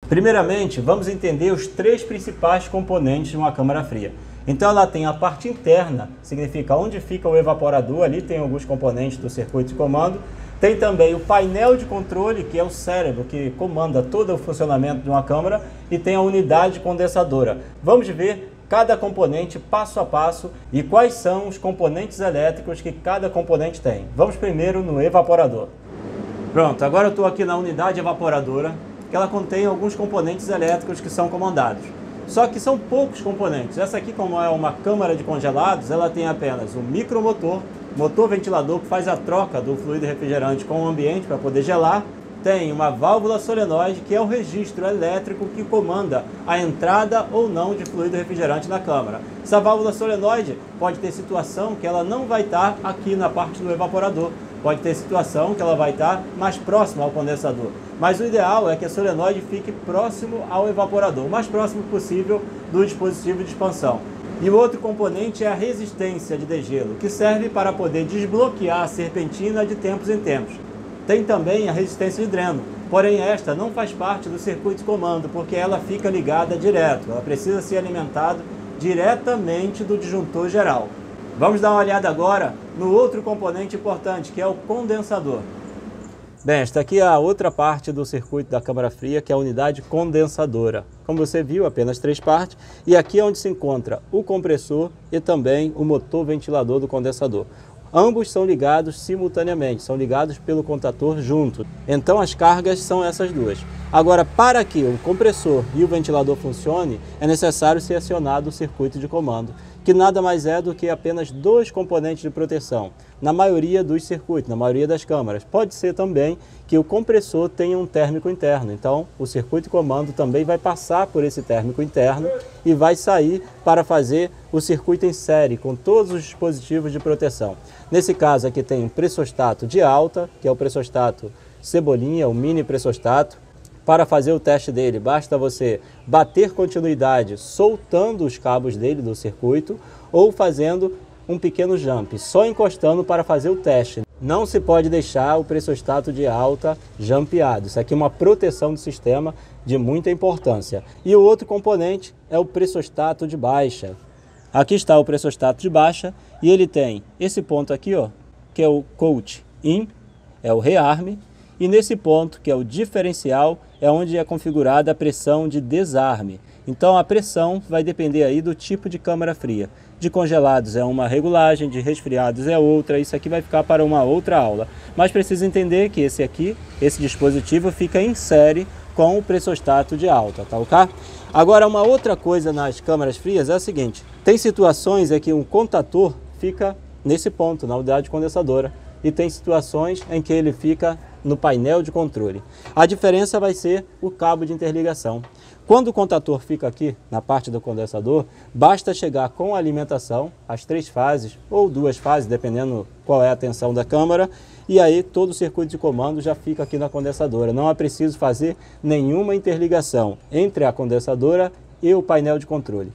Primeiramente, vamos entender os três principais componentes de uma câmara fria. Então ela tem a parte interna, significa onde fica o evaporador, ali tem alguns componentes do circuito de comando. Tem também o painel de controle, que é o cérebro que comanda todo o funcionamento de uma câmara, e tem a unidade condensadora. Vamos ver cada componente passo a passo e quais são os componentes elétricos que cada componente tem. Vamos primeiro no evaporador. Pronto, agora eu estou aqui na unidade evaporadora, que ela contém alguns componentes elétricos que são comandados. Só que são poucos componentes. Essa aqui, como é uma câmara de congelados, ela tem apenas um micromotor, motor ventilador que faz a troca do fluido refrigerante com o ambiente para poder gelar. Tem uma válvula solenoide, que é o registro elétrico que comanda a entrada ou não de fluido refrigerante na câmara. Essa válvula solenoide pode ter situação que ela não vai estar aqui na parte do evaporador. Pode ter situação que ela vai estar mais próxima ao condensador. Mas o ideal é que a solenoide fique próximo ao evaporador, o mais próximo possível do dispositivo de expansão. E o outro componente é a resistência de degelo, que serve para poder desbloquear a serpentina de tempos em tempos. Tem também a resistência de dreno, porém esta não faz parte do circuito de comando, porque ela fica ligada direto, ela precisa ser alimentada diretamente do disjuntor geral. Vamos dar uma olhada agora no outro componente importante, que é o condensador. Bem, esta aqui é a outra parte do circuito da câmara fria, que é a unidade condensadora. Como você viu, apenas três partes, e aqui é onde se encontra o compressor e também o motor ventilador do condensador. Ambos são ligados simultaneamente, são ligados pelo contator junto. Então as cargas são essas duas. Agora, para que o compressor e o ventilador funcione, é necessário ser acionado o circuito de comando, que nada mais é do que apenas dois componentes de proteção, na maioria dos circuitos, na maioria das câmaras. Pode ser também que o compressor tenha um térmico interno, então o circuito de comando também vai passar por esse térmico interno e vai sair para fazer o circuito em série, com todos os dispositivos de proteção. Nesse caso aqui tem um pressostato de alta, que é o pressostato Cebolinha, o mini pressostato. Para fazer o teste dele, basta você bater continuidade soltando os cabos dele do circuito ou fazendo um pequeno jump, só encostando para fazer o teste. Não se pode deixar o pressostato de alta jumpeado. Isso aqui é uma proteção do sistema de muita importância. E o outro componente é o pressostato de baixa. Aqui está o pressostato de baixa e ele tem esse ponto aqui, ó, que é o coach in, é o rearme. E nesse ponto, que é o diferencial, é onde é configurada a pressão de desarme. Então a pressão vai depender aí do tipo de câmara fria. De congelados é uma regulagem, de resfriados é outra, isso aqui vai ficar para uma outra aula. Mas precisa entender que esse dispositivo fica em série com o pressostato de alta, tá ok? Agora uma outra coisa nas câmaras frias é a seguinte, tem situações em que um contator fica nesse ponto, na unidade condensadora, e tem situações em que ele fica no painel de controle. A diferença vai ser o cabo de interligação. Quando o contator fica aqui na parte do condensador, basta chegar com a alimentação, as três fases ou duas fases, dependendo qual é a tensão da câmara, e aí todo o circuito de comando já fica aqui na condensadora. Não é preciso fazer nenhuma interligação entre a condensadora e o painel de controle.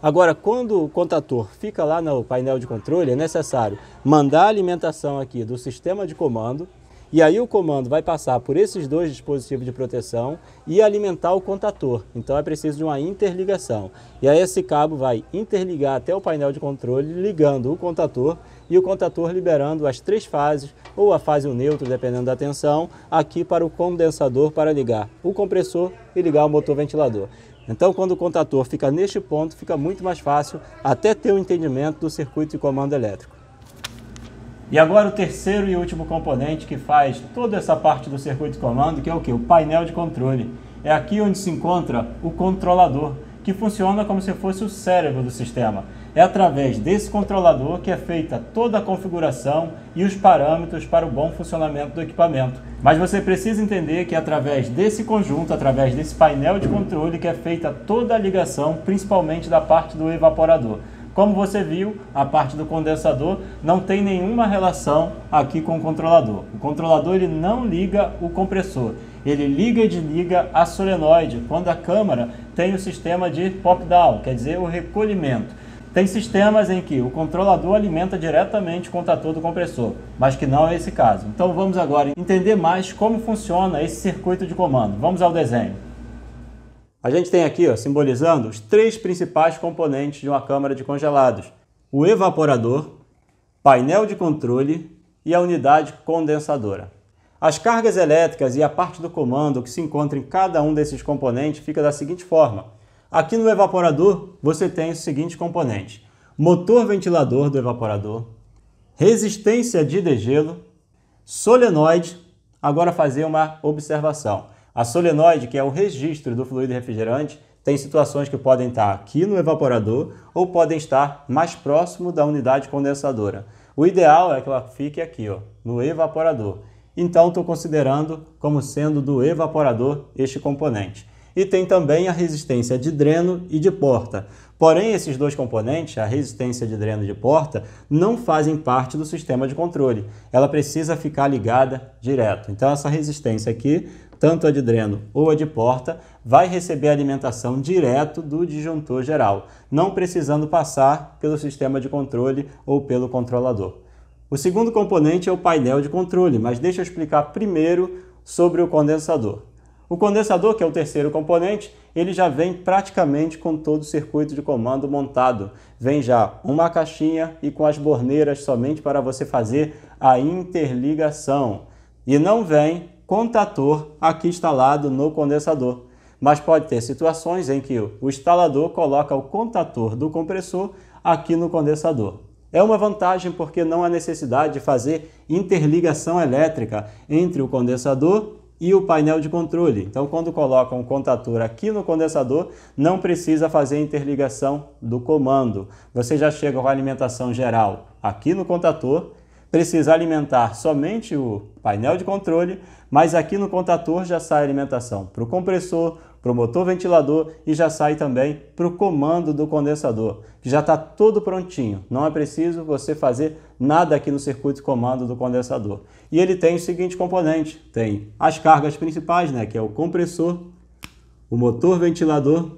Agora, quando o contator fica lá no painel de controle, é necessário mandar a alimentação aqui do sistema de comando, e aí o comando vai passar por esses dois dispositivos de proteção e alimentar o contator. Então é preciso de uma interligação. E aí esse cabo vai interligar até o painel de controle, ligando o contator e o contator liberando as três fases, ou a fase o neutro, dependendo da tensão, aqui para o condensador para ligar o compressor e ligar o motor ventilador. Então, quando o contator fica neste ponto, fica muito mais fácil até ter o entendimento do circuito de comando elétrico. E agora o terceiro e último componente que faz toda essa parte do circuito de comando, que é o que? O painel de controle. É aqui onde se encontra o controlador, que funciona como se fosse o cérebro do sistema. É através desse controlador que é feita toda a configuração e os parâmetros para o bom funcionamento do equipamento. Mas você precisa entender que é através desse conjunto, através desse painel de controle, que é feita toda a ligação, principalmente da parte do evaporador. Como você viu, a parte do condensador não tem nenhuma relação aqui com o controlador. O controlador ele não liga o compressor, ele liga e desliga a solenoide quando a câmara tem o sistema de pop-down, quer dizer, o recolhimento. Tem sistemas em que o controlador alimenta diretamente o contator do compressor, mas que não é esse caso. Então vamos agora entender mais como funciona esse circuito de comando. Vamos ao desenho. A gente tem aqui, ó, simbolizando os três principais componentes de uma câmara de congelados: o evaporador, painel de controle e a unidade condensadora. As cargas elétricas e a parte do comando que se encontra em cada um desses componentes fica da seguinte forma. Aqui no evaporador você tem os seguintes componentes: motor ventilador do evaporador, resistência de degelo, solenoide. Agora fazer uma observação. A solenoide, que é o registro do fluido refrigerante, tem situações que podem estar aqui no evaporador ou podem estar mais próximo da unidade condensadora. O ideal é que ela fique aqui, ó, no evaporador. Então, estou considerando como sendo do evaporador este componente. E tem também a resistência de dreno e de porta. Porém, esses dois componentes, a resistência de dreno e de porta, não fazem parte do sistema de controle. Ela precisa ficar ligada direto. Então, essa resistência aqui, tanto a de dreno ou a de porta, vai receber alimentação direto do disjuntor geral, não precisando passar pelo sistema de controle ou pelo controlador. O segundo componente é o painel de controle, mas deixa eu explicar primeiro sobre o condensador. O condensador, que é o terceiro componente, ele já vem praticamente com todo o circuito de comando montado. Vem já uma caixinha e com as borneiras somente para você fazer a interligação. E não vem contator aqui instalado no condensador. Mas pode ter situações em que o instalador coloca o contator do compressor aqui no condensador. É uma vantagem porque não há necessidade de fazer interligação elétrica entre o condensador e o painel de controle. Então, quando coloca um contator aqui no condensador, não precisa fazer interligação do comando. Você já chega com a alimentação geral aqui no contator, precisa alimentar somente o painel de controle, mas aqui no contator já sai alimentação para o compressor, para o motor ventilador e já sai também para o comando do condensador, que já está todo prontinho. Não é preciso você fazer nada aqui no circuito de comando do condensador. E ele tem o seguinte componente: tem as cargas principais, né, que é o compressor, o motor ventilador,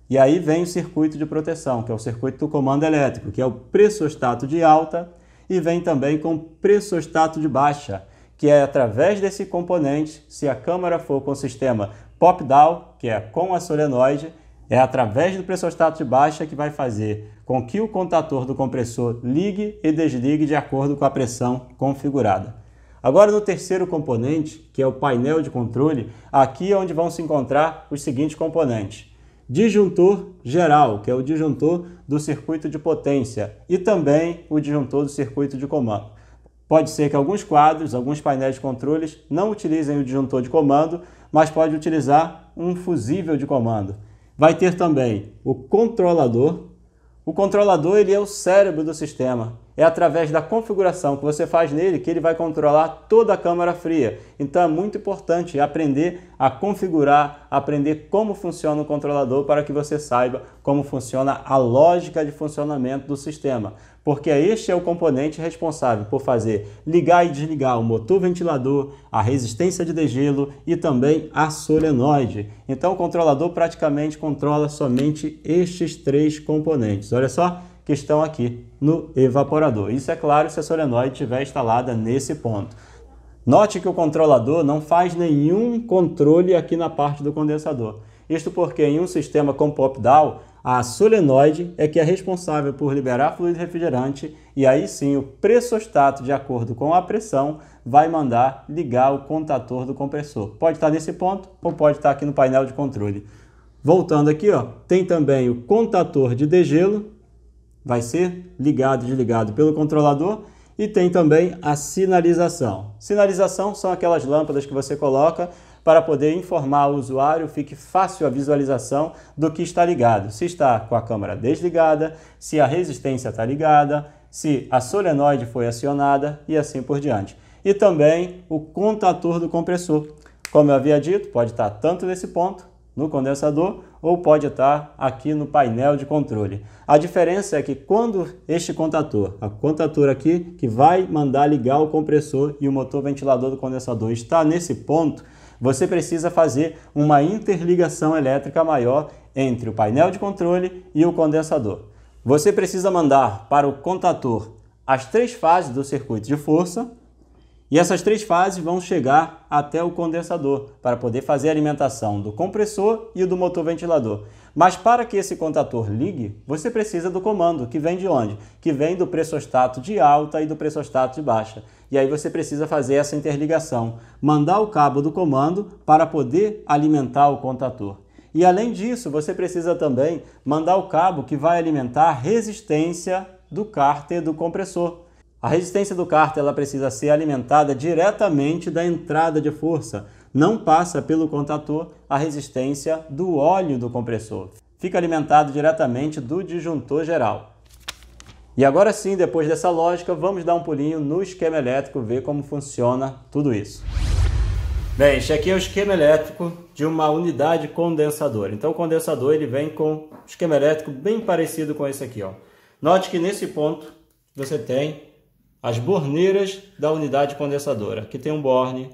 e aí vem o circuito de proteção, que é o circuito do comando elétrico, que é o pressostato de alta, e vem também com pressostato de baixa, que é através desse componente, se a câmara for com o sistema pop-down, que é com a solenoide, é através do pressostato de baixa que vai fazer com que o contator do compressor ligue e desligue de acordo com a pressão configurada. Agora no terceiro componente, que é o painel de controle, aqui é onde vão se encontrar os seguintes componentes: disjuntor geral, que é o disjuntor do circuito de potência, e também o disjuntor do circuito de comando. Pode ser que alguns quadros, alguns painéis de controles não utilizem o disjuntor de comando, mas pode utilizar um fusível de comando. Vai ter também o controlador. O controlador, ele é o cérebro do sistema. É através da configuração que você faz nele que ele vai controlar toda a câmara fria. Então é muito importante aprender a configurar, aprender como funciona o controlador para que você saiba como funciona a lógica de funcionamento do sistema. Porque este é o componente responsável por fazer ligar e desligar o motor ventilador, a resistência de degelo e também a solenoide. Então o controlador praticamente controla somente estes três componentes. Olha só, que estão aqui no evaporador. Isso é claro se a solenoide estiver instalada nesse ponto. Note que o controlador não faz nenhum controle aqui na parte do condensador. Isto porque em um sistema com pop-down, a solenoide é que é responsável por liberar fluido refrigerante e aí sim o pressostato, de acordo com a pressão, vai mandar ligar o contator do compressor. Pode estar nesse ponto ou pode estar aqui no painel de controle. Voltando aqui, ó, tem também o contator de degelo, vai ser ligado e desligado pelo controlador, e tem também a sinalização. Sinalização são aquelas lâmpadas que você coloca para poder informar o usuário, fique fácil a visualização do que está ligado. Se está com a câmera desligada, se a resistência está ligada, se a solenoide foi acionada e assim por diante. E também o contator do compressor. Como eu havia dito, pode estar tanto nesse ponto, no condensador, ou pode estar aqui no painel de controle. A diferença é que quando este contator, a contator aqui, que vai mandar ligar o compressor e o motor ventilador do condensador está nesse ponto, você precisa fazer uma interligação elétrica maior entre o painel de controle e o condensador. Você precisa mandar para o contator as três fases do circuito de força, E essas 3 fases vão chegar até o condensador, para poder fazer a alimentação do compressor e do motor ventilador. Mas para que esse contator ligue, você precisa do comando, que vem de onde? Que vem do pressostato de alta e do pressostato de baixa. E aí você precisa fazer essa interligação, mandar o cabo do comando para poder alimentar o contator. E além disso, você precisa também mandar o cabo que vai alimentar a resistência do cárter do compressor. A resistência do cárter ela precisa ser alimentada diretamente da entrada de força. Não passa pelo contator a resistência do óleo do compressor. Fica alimentado diretamente do disjuntor geral. E agora sim, depois dessa lógica, vamos dar um pulinho no esquema elétrico, ver como funciona tudo isso. Bem, este aqui é o esquema elétrico de uma unidade condensadora. Então o condensador ele vem com um esquema elétrico bem parecido com esse aqui, ó. Note que nesse ponto você tem as borneiras da unidade condensadora. Aqui tem um borne,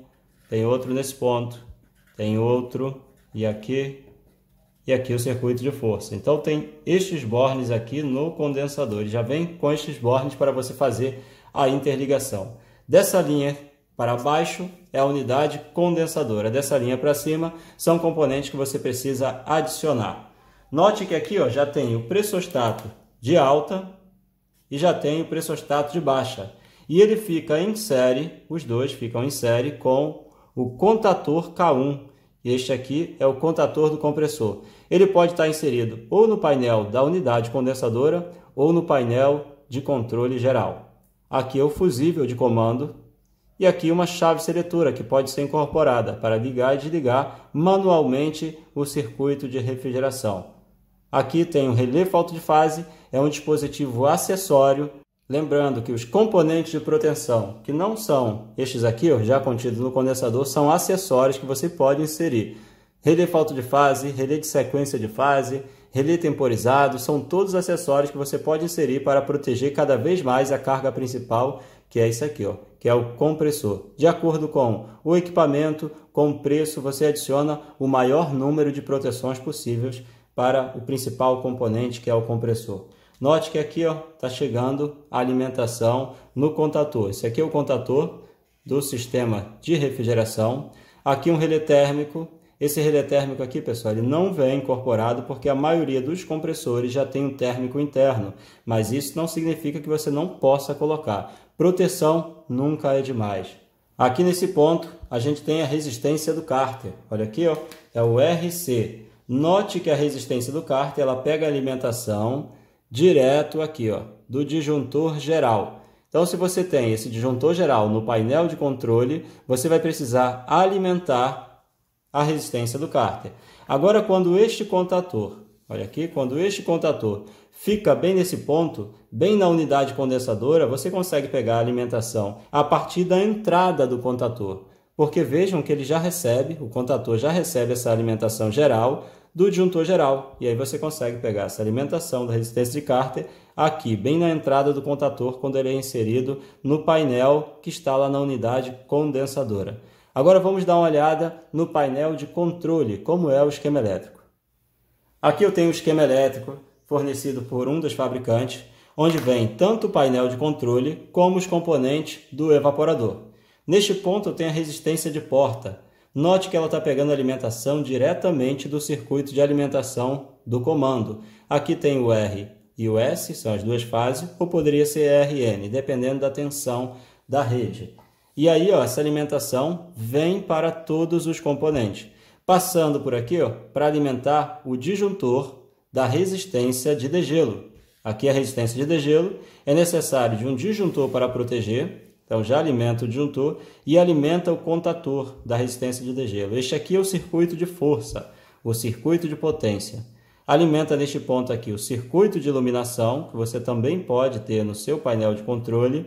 tem outro nesse ponto, tem outro e aqui o circuito de força. Então tem estes bornes aqui no condensador. Ele já vem com estes bornes para você fazer a interligação. Dessa linha para baixo é a unidade condensadora. Dessa linha para cima são componentes que você precisa adicionar. Note que aqui ó, já tem o pressostato de alta e já tem o pressostato de baixa. E ele fica em série, os dois ficam em série com o contator K1. Este aqui é o contator do compressor. Ele pode estar inserido ou no painel da unidade condensadora ou no painel de controle geral. Aqui é o fusível de comando e aqui uma chave seletora que pode ser incorporada para ligar e desligar manualmente o circuito de refrigeração. Aqui tem o relé falta de fase, é um dispositivo acessório. Lembrando que os componentes de proteção, que não são estes aqui, ó, já contidos no condensador, são acessórios que você pode inserir. Relé falta de fase, relé de sequência de fase, relé temporizado, são todos acessórios que você pode inserir para proteger cada vez mais a carga principal, que é isso aqui, ó, que é o compressor. De acordo com o equipamento, com o preço, você adiciona o maior número de proteções possíveis para o principal componente, que é o compressor. Note que aqui está chegando a alimentação no contator. Esse aqui é o contator do sistema de refrigeração. Aqui um relé térmico. Esse relé térmico aqui, pessoal, ele não vem incorporado porque a maioria dos compressores já tem um térmico interno. Mas isso não significa que você não possa colocar. Proteção nunca é demais. Aqui nesse ponto a gente tem a resistência do cárter. Olha aqui, ó, é o RC. Note que a resistência do cárter ela pega a alimentação direto aqui, ó, do disjuntor geral. Então, se você tem esse disjuntor geral no painel de controle, você vai precisar alimentar a resistência do cárter. Agora, quando este contator, olha aqui, quando este contator fica bem nesse ponto, bem na unidade condensadora, você consegue pegar a alimentação a partir da entrada do contator. Porque vejam que ele já recebe, o contator já recebe essa alimentação geral do disjuntor geral. E aí você consegue pegar essa alimentação da resistência de cárter aqui, bem na entrada do contator, quando ele é inserido no painel que está lá na unidade condensadora. Agora vamos dar uma olhada no painel de controle, como é o esquema elétrico. Aqui eu tenho o esquema elétrico fornecido por um dos fabricantes, onde vem tanto o painel de controle como os componentes do evaporador. Neste ponto eu tenho a resistência de porta. Note que ela está pegando alimentação diretamente do circuito de alimentação do comando. Aqui tem o R e o S, são as duas fases, ou poderia ser RN, dependendo da tensão da rede. E aí, ó, essa alimentação vem para todos os componentes, passando por aqui para alimentar o disjuntor da resistência de degelo. Aqui a resistência de degelo é necessário de um disjuntor para proteger. Então já alimenta o disjuntor e alimenta o contator da resistência de degelo. Este aqui é o circuito de força, o circuito de potência. Alimenta neste ponto aqui o circuito de iluminação, que você também pode ter no seu painel de controle.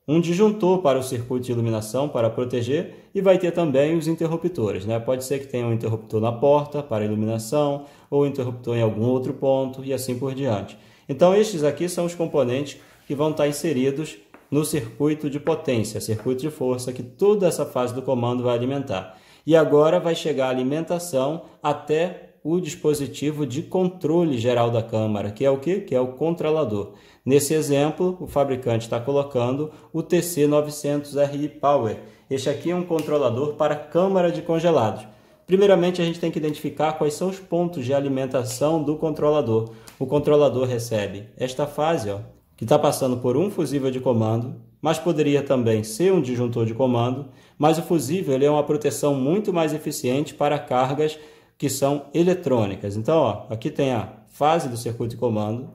Um disjuntor para o circuito de iluminação para proteger e vai ter também os interruptores, né? Pode ser que tenha um interruptor na porta para iluminação ou um interruptor em algum outro ponto e assim por diante. Então estes aqui são os componentes que vão estar inseridos no circuito de potência, circuito de força, que toda essa fase do comando vai alimentar. E agora vai chegar a alimentação até o dispositivo de controle geral da câmara, que é o quê? Que é o controlador. Nesse exemplo, o fabricante está colocando o TC900RI Power. Este aqui é um controlador para câmara de congelados. Primeiramente, a gente tem que identificar quais são os pontos de alimentação do controlador. O controlador recebe esta fase, ó, que está passando por um fusível de comando, mas poderia também ser um disjuntor de comando, mas o fusível ele é uma proteção muito mais eficiente para cargas que são eletrônicas. Então, ó, aqui tem a fase do circuito de comando,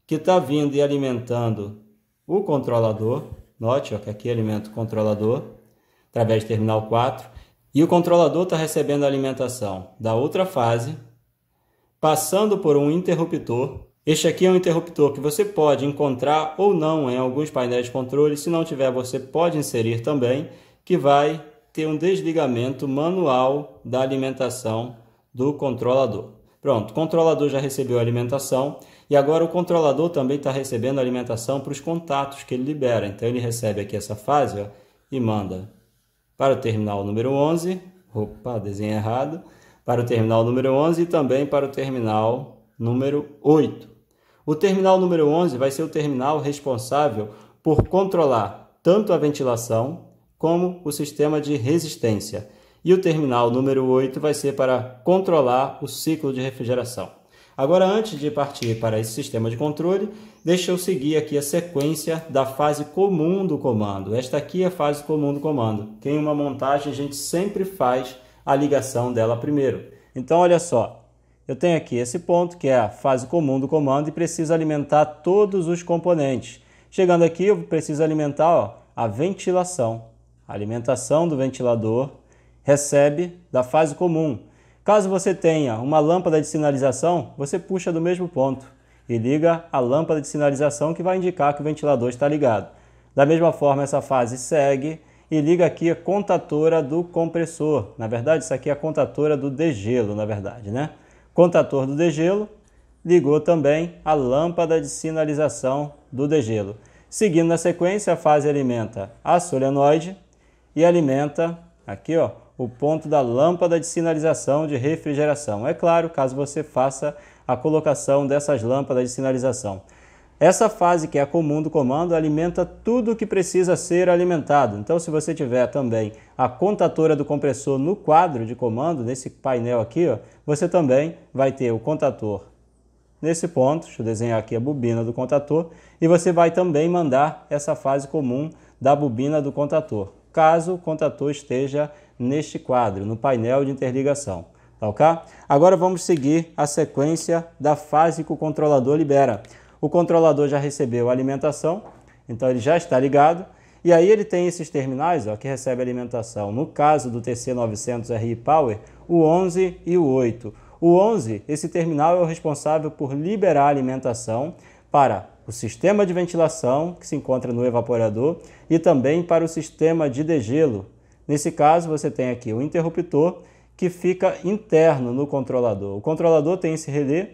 que está vindo e alimentando o controlador. Note, ó, que aqui alimenta o controlador, através do terminal 4. E o controlador está recebendo a alimentação da outra fase, passando por um interruptor. Este aqui é um interruptor que você pode encontrar ou não em alguns painéis de controle. Se não tiver, você pode inserir também, que vai ter um desligamento manual da alimentação do controlador. Pronto, o controlador já recebeu a alimentação e agora o controlador também está recebendo a alimentação para os contatos que ele libera. Então ele recebe aqui essa fase, ó, e manda para o terminal número 11, opa, desenho errado, para o terminal número 11 e também para o terminal número 8. O terminal número 11 vai ser o terminal responsável por controlar tanto a ventilação como o sistema de resistência. E o terminal número 8 vai ser para controlar o ciclo de refrigeração. Agora, antes de partir para esse sistema de controle, deixa eu seguir aqui a sequência da fase comum do comando. Esta aqui é a fase comum do comando. Em uma montagem, a gente sempre faz a ligação dela primeiro. Então, olha só, eu tenho aqui esse ponto, que é a fase comum do comando, e preciso alimentar todos os componentes. Chegando aqui, eu preciso alimentar, ó, a ventilação. A alimentação do ventilador recebe da fase comum. Caso você tenha uma lâmpada de sinalização, você puxa do mesmo ponto e liga a lâmpada de sinalização que vai indicar que o ventilador está ligado. Da mesma forma, essa fase segue e liga aqui a contatora do compressor. Na verdade, isso aqui é a contatora do degelo, na verdade, né? Contator do degelo ligou também a lâmpada de sinalização do degelo. Seguindo na sequência, a fase alimenta a solenoide e alimenta aqui, ó, o ponto da lâmpada de sinalização de refrigeração. É claro, caso você faça a colocação dessas lâmpadas de sinalização. Essa fase, que é a comum do comando, alimenta tudo o que precisa ser alimentado. Então, se você tiver também a contatora do compressor no quadro de comando, nesse painel aqui, ó, você também vai ter o contator nesse ponto. Deixa eu desenhar aqui a bobina do contator. E você vai também mandar essa fase comum da bobina do contator, caso o contator esteja neste quadro, no painel de interligação. Tá ok? Agora vamos seguir a sequência da fase que o controlador libera. O controlador já recebeu a alimentação, então ele já está ligado. E aí ele tem esses terminais, ó, que recebem alimentação. No caso do TC900RI Power, o 11 e o 8. O 11, esse terminal é o responsável por liberar a alimentação para o sistema de ventilação, que se encontra no evaporador, e também para o sistema de degelo. Nesse caso, você tem aqui o interruptor, que fica interno no controlador. O controlador tem esse relé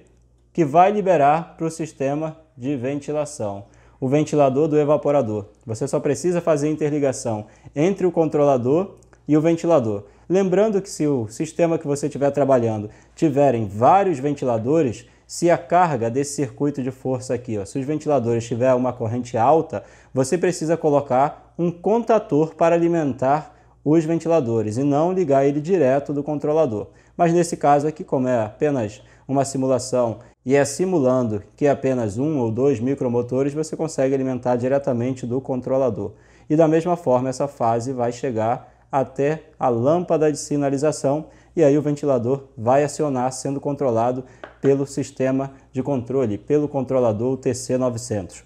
que vai liberar para o sistema de ventilação, o ventilador do evaporador. Você só precisa fazer a interligação entre o controlador e o ventilador. Lembrando que se o sistema que você estiver trabalhando tiverem vários ventiladores, se a carga desse circuito de força aqui, ó, se os ventiladores tiverem uma corrente alta, você precisa colocar um contator para alimentar os ventiladores e não ligar ele direto do controlador. Mas nesse caso aqui, como é apenas uma simulação e é simulando que é apenas 1 ou 2 micromotores, você consegue alimentar diretamente do controlador. E da mesma forma, essa fase vai chegar até a lâmpada de sinalização e aí o ventilador vai acionar, sendo controlado pelo sistema de controle, pelo controlador TC900.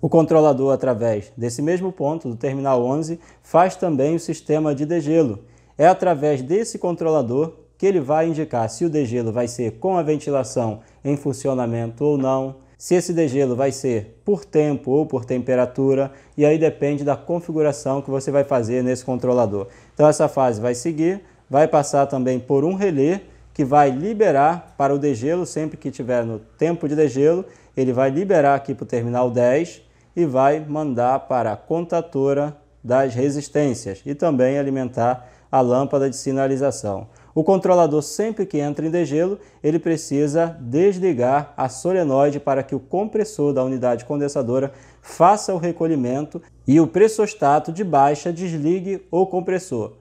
O controlador, através desse mesmo ponto, do terminal 11, faz também o sistema de degelo. É através desse controlador que ele vai indicar se o degelo vai ser com a ventilação em funcionamento ou não, se esse degelo vai ser por tempo ou por temperatura, e aí depende da configuração que você vai fazer nesse controlador. Então essa fase vai seguir, vai passar também por um relé que vai liberar para o degelo, sempre que estiver no tempo de degelo, ele vai liberar aqui para o terminal 10 e vai mandar para a contatora das resistências e também alimentar a lâmpada de sinalização. O controlador, sempre que entra em degelo, ele precisa desligar a solenoide para que o compressor da unidade condensadora faça o recolhimento e o pressostato de baixa desligue o compressor.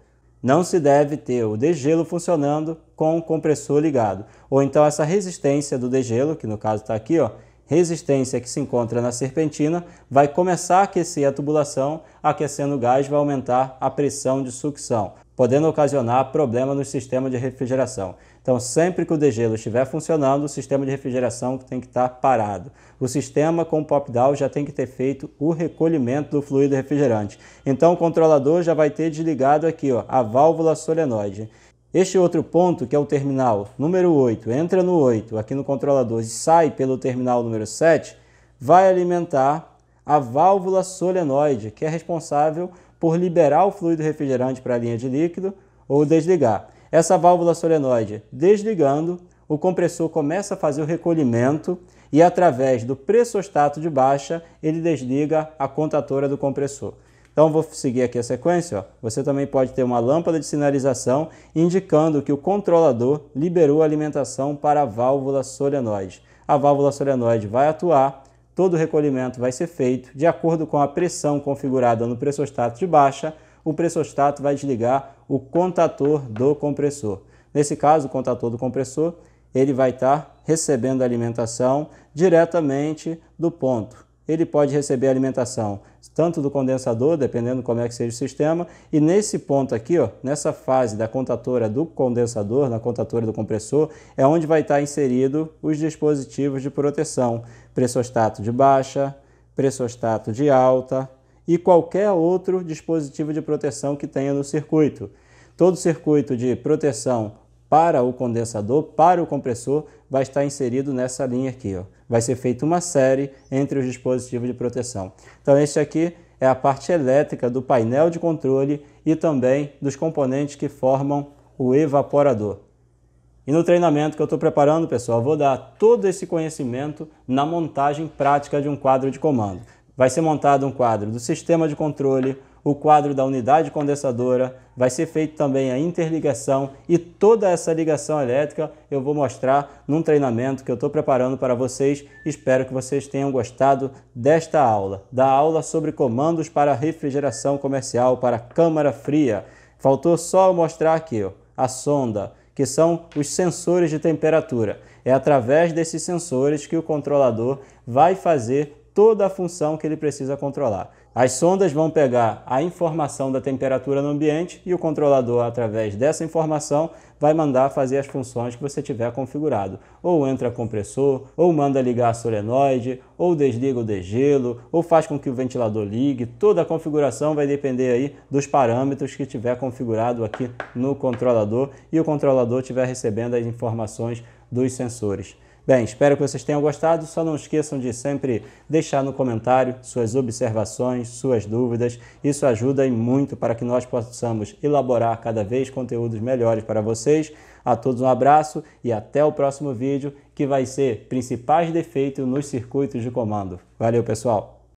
Não se deve ter o degelo funcionando com o compressor ligado. Ou então essa resistência do degelo, que no caso está aqui, ó, resistência que se encontra na serpentina, vai começar a aquecer a tubulação, aquecendo o gás vai aumentar a pressão de sucção, podendo ocasionar problema no sistema de refrigeração. Então, sempre que o degelo estiver funcionando, o sistema de refrigeração tem que estar parado. O sistema com pop-down já tem que ter feito o recolhimento do fluido refrigerante. Então, o controlador já vai ter desligado aqui, ó, a válvula solenoide. Este outro ponto, que é o terminal número 8, entra no 8 aqui no controlador e sai pelo terminal número 7, vai alimentar a válvula solenoide, que é responsável por liberar o fluido refrigerante para a linha de líquido ou desligar. Essa válvula solenoide desligando, o compressor começa a fazer o recolhimento e através do pressostato de baixa, ele desliga a contatora do compressor. Então, vou seguir aqui a sequência. Ó. Você também pode ter uma lâmpada de sinalização indicando que o controlador liberou a alimentação para a válvula solenoide. A válvula solenoide vai atuar, todo o recolhimento vai ser feito de acordo com a pressão configurada no pressostato de baixa. O pressostato vai desligar o contator do compressor. Nesse caso, o contator do compressor, ele vai estar recebendo a alimentação diretamente do ponto. Ele pode receber alimentação tanto do condensador, dependendo como é que seja o sistema, e nesse ponto aqui, ó, nessa fase da contatora do condensador, na contatora do compressor, é onde vai estar inserido os dispositivos de proteção, pressostato de baixa, pressostato de alta e qualquer outro dispositivo de proteção que tenha no circuito. Todo circuito de proteção para o condensador, para o compressor, vai estar inserido nessa linha aqui. Ó. Vai ser feita uma série entre os dispositivos de proteção. Então, esse aqui é a parte elétrica do painel de controle e também dos componentes que formam o evaporador. E no treinamento que eu estou preparando, pessoal, eu vou dar todo esse conhecimento na montagem prática de um quadro de comando. Vai ser montado um quadro do sistema de controle, o quadro da unidade condensadora, vai ser feito também a interligação e toda essa ligação elétrica eu vou mostrar num treinamento que eu estou preparando para vocês. Espero que vocês tenham gostado desta aula, da aula sobre comandos para refrigeração comercial para câmara fria. Faltou só mostrar aqui, ó, a sonda, que são os sensores de temperatura. É através desses sensores que o controlador vai fazer toda a função que ele precisa controlar. As sondas vão pegar a informação da temperatura no ambiente e o controlador, através dessa informação, vai mandar fazer as funções que você tiver configurado. Ou entra compressor, ou manda ligar a solenoide, ou desliga o degelo, ou faz com que o ventilador ligue. Toda a configuração vai depender aí dos parâmetros que tiver configurado aqui no controlador e o controlador estiver recebendo as informações dos sensores. Bem, espero que vocês tenham gostado. Só não esqueçam de sempre deixar no comentário suas observações, suas dúvidas. Isso ajuda muito para que nós possamos elaborar cada vez conteúdos melhores para vocês. A todos um abraço e até o próximo vídeo, que vai ser principais defeitos nos circuitos de comando. Valeu, pessoal!